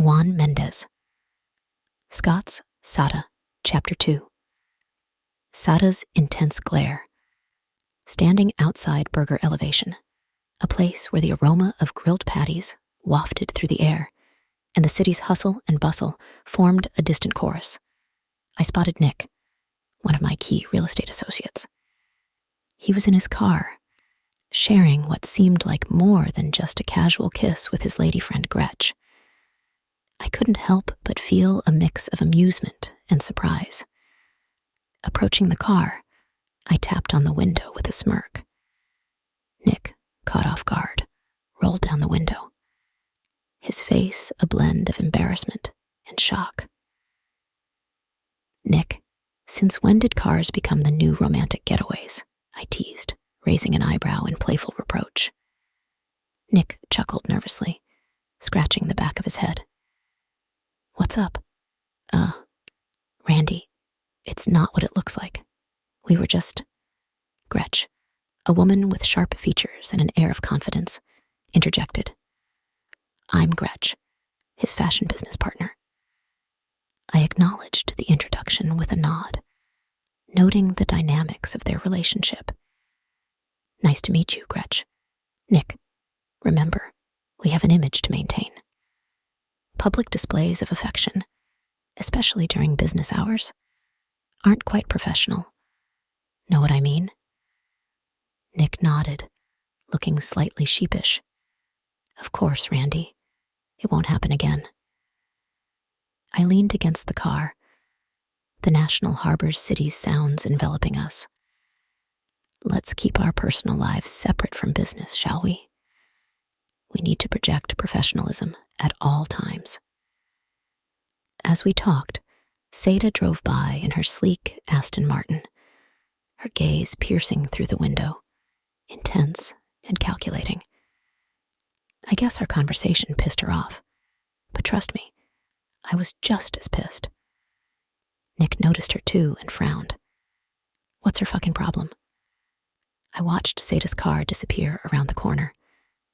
Juan Mendez. Scott's Sada, Chapter 2. Sada's intense glare. Standing outside Burger Elevation, a place where the aroma of grilled patties wafted through the air, and the city's hustle and bustle formed a distant chorus, I spotted Nick, one of my key real estate associates. He was in his car, sharing what seemed like more than just a casual kiss with his lady friend Gretch. I couldn't help but feel a mix of amusement and surprise. Approaching the car, I tapped on the window with a smirk. Nick, caught off guard, rolled down the window, his face a blend of embarrassment and shock. Nick, since when did cars become the new romantic getaways? I teased, raising an eyebrow in playful reproach. Nick chuckled nervously, scratching the back of his head. What's up? Rhandi, it's not what it looks like. We were just... Gretch, a woman with sharp features and an air of confidence, interjected. I'm Gretch, his fashion business partner. I acknowledged the introduction with a nod, noting the dynamics of their relationship. Nice to meet you, Gretch. Nick, remember, we have an image to maintain. Public displays of affection, especially during business hours, aren't quite professional. Know what I mean? Nick nodded, looking slightly sheepish. Of course, Rhandi. It won't happen again. I leaned against the car, the National Harbor's city's sounds enveloping us. Let's keep our personal lives separate from business, shall we? We need to project professionalism at all times. As we talked, Sada drove by in her sleek Aston Martin, her gaze piercing through the window, intense and calculating. I guess our conversation pissed her off, but trust me, I was just as pissed. Nick noticed her too and frowned. What's her fucking problem? I watched Sada's car disappear around the corner,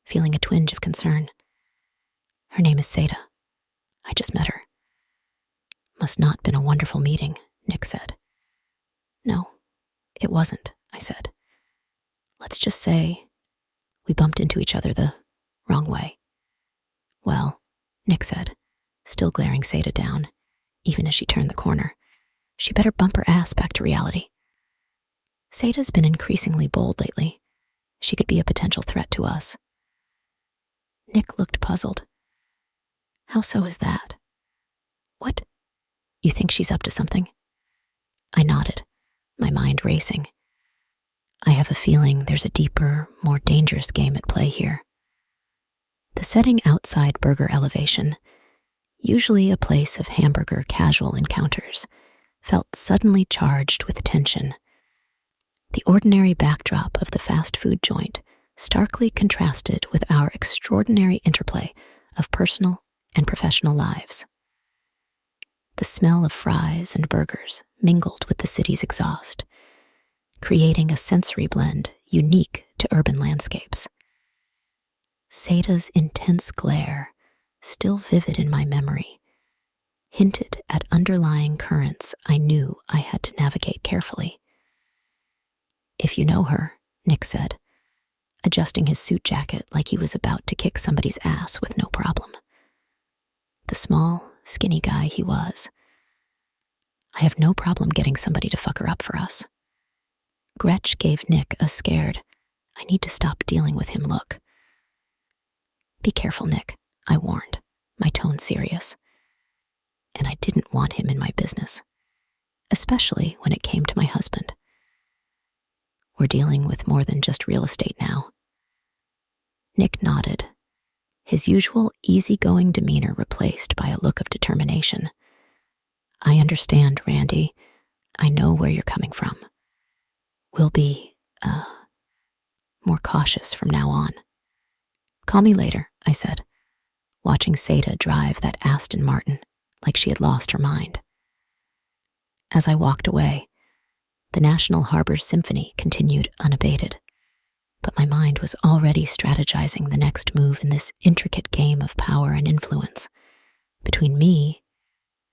feeling a twinge of concern. Her name is Sada. I just met her. Must not been a wonderful meeting, Nick said. No, it wasn't, I said. Let's just say we bumped into each other the wrong way. Well, Nick said, still glaring Sada down, even as she turned the corner. She better bump her ass back to reality. Sada's been increasingly bold lately. She could be a potential threat to us. Nick looked puzzled. How so is that? What? You think she's up to something? I nodded, my mind racing. I have a feeling there's a deeper, more dangerous game at play here. The setting outside Burger Elevation, usually a place of hamburger casual encounters, felt suddenly charged with tension. The ordinary backdrop of the fast food joint starkly contrasted with our extraordinary interplay of personal and professional lives. The smell of fries and burgers mingled with the city's exhaust, creating a sensory blend unique to urban landscapes. Sada's intense glare, still vivid in my memory, hinted at underlying currents I knew I had to navigate carefully. If you know her, Nick said, adjusting his suit jacket like he was about to kick somebody's ass with no problem. The small, skinny guy he was. I have no problem getting somebody to fuck her up for us. Gretch gave Nick a scared, I need to stop dealing with him look. Be careful, Nick, I warned, my tone serious. And I didn't want him in my business, especially when it came to my husband. We're dealing with more than just real estate now. Nick nodded, his usual easygoing demeanor replaced by a look of determination. I understand, Rhandi. I know where you're coming from. We'll be, more cautious from now on. Call me later, I said, watching Sada drive that Aston Martin like she had lost her mind. As I walked away, the National Harbor Symphony continued unabated, but my mind was already strategizing the next move in this intricate game of power and influence between me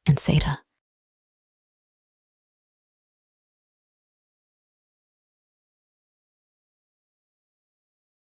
and Sada.